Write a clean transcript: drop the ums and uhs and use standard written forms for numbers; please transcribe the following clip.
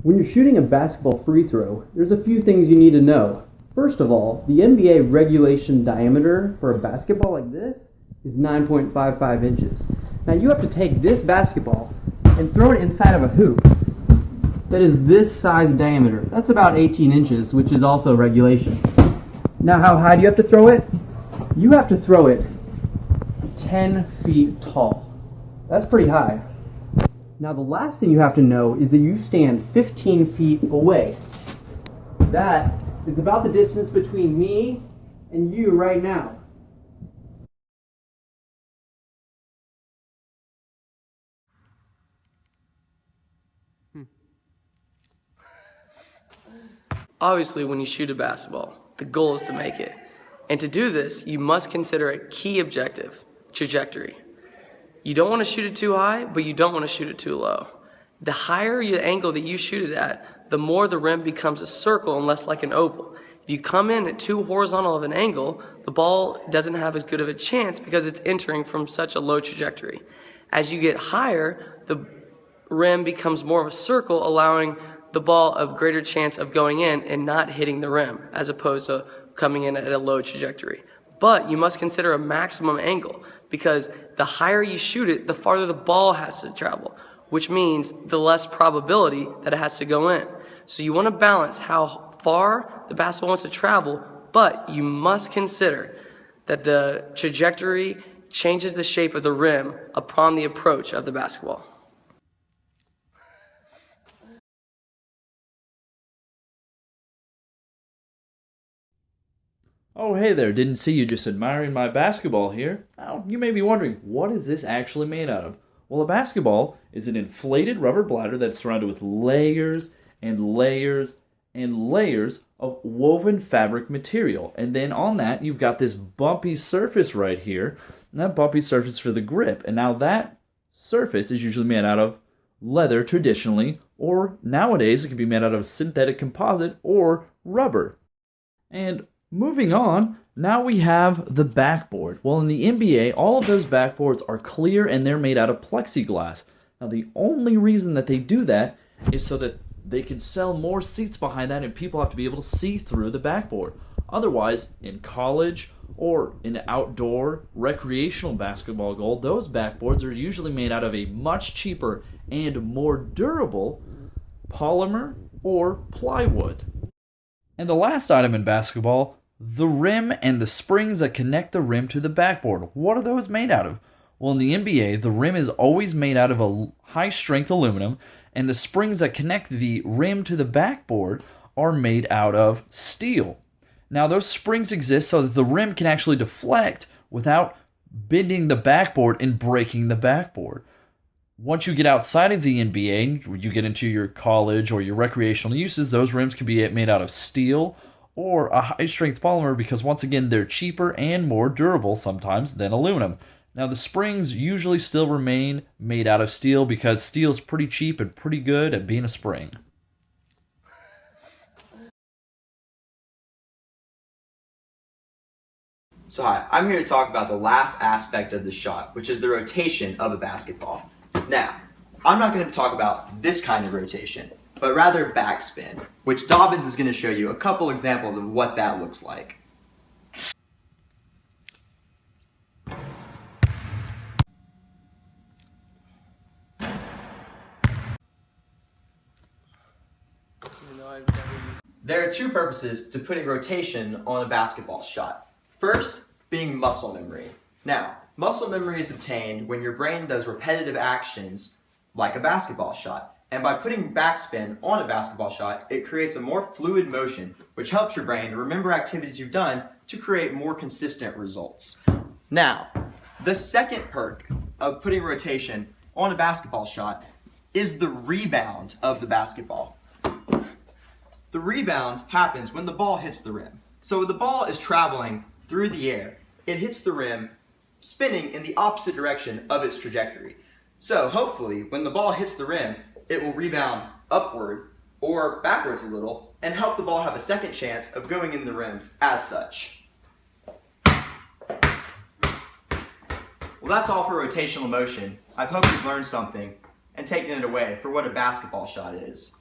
When you're shooting a basketball free throw, there's a few things you need to know. First of all, the NBA regulation diameter for a basketball like this is 9.55 inches. Now you have to take this basketball and throw it inside of a hoop that is this size diameter. That's about 18 inches, which is also regulation. Now how high do you have to throw it? You have to throw it 10 feet tall. That's pretty high. Now the last thing you have to know is that you stand 15 feet away. That is about the distance between me and you right now. Obviously, when you shoot a basketball, the goal is to make it. And to do this, you must consider a key objective, trajectory. You don't want to shoot it too high, but you don't want to shoot it too low. The higher the angle that you shoot it at, the more the rim becomes a circle and less like an oval. If you come in at too horizontal of an angle, the ball doesn't have as good of a chance because it's entering from such a low trajectory. As you get higher, the rim becomes more of a circle, allowing the ball a greater chance of going in and not hitting the rim, as opposed to coming in at a low trajectory. But you must consider a maximum angle, because the higher you shoot it, the farther the ball has to travel, which means the less probability that it has to go in. So you want to balance how far the basketball wants to travel, but you must consider that the trajectory changes the shape of the rim upon the approach of the basketball. Oh, hey there, didn't see you just admiring my basketball here. Now, you may be wondering, what is this actually made out of? Well, a basketball is an inflated rubber bladder that's surrounded with layers and layers and layers of woven fabric material. And then on that, you've got this bumpy surface right here, and that bumpy surface for the grip. And now that surface is usually made out of leather traditionally, or nowadays it can be made out of synthetic composite or rubber. And moving on, now we have the backboard. Well, in the NBA, all of those backboards are clear and they're made out of plexiglass. Now, the only reason that they do that is so that they can sell more seats behind that and people have to be able to see through the backboard. Otherwise, in college or in outdoor recreational basketball goal, those backboards are usually made out of a much cheaper and more durable polymer or plywood. And the last item in basketball, the rim and the springs that connect the rim to the backboard. What are those made out of? Well, in the NBA, the rim is always made out of a high-strength aluminum, and the springs that connect the rim to the backboard are made out of steel. Now, those springs exist so that the rim can actually deflect without bending the backboard and breaking the backboard. Once you get outside of the NBA, you get into your college or your recreational uses, those rims can be made out of steel or a high-strength polymer because, once again, they're cheaper and more durable sometimes than aluminum. Now, the springs usually still remain made out of steel because steel is pretty cheap and pretty good at being a spring. So hi, I'm here to talk about the last aspect of the shot, which is the rotation of a basketball. Now, I'm not going to talk about this kind of rotation, but rather backspin, which Dobbins is going to show you a couple examples of what that looks like. There are two purposes to putting rotation on a basketball shot. First, being muscle memory. Now, muscle memory is obtained when your brain does repetitive actions like a basketball shot. And by putting backspin on a basketball shot, it creates a more fluid motion, which helps your brain remember activities you've done to create more consistent results. Now, the second perk of putting rotation on a basketball shot is the rebound of the basketball. The rebound happens when the ball hits the rim. So the ball is traveling through the air. It hits the rim, spinning in the opposite direction of its trajectory. So hopefully, when the ball hits the rim, it will rebound upward or backwards a little and help the ball have a second chance of going in the rim as such. Well, that's all for rotational motion. I hope you've learned something and taken it away for what a basketball shot is.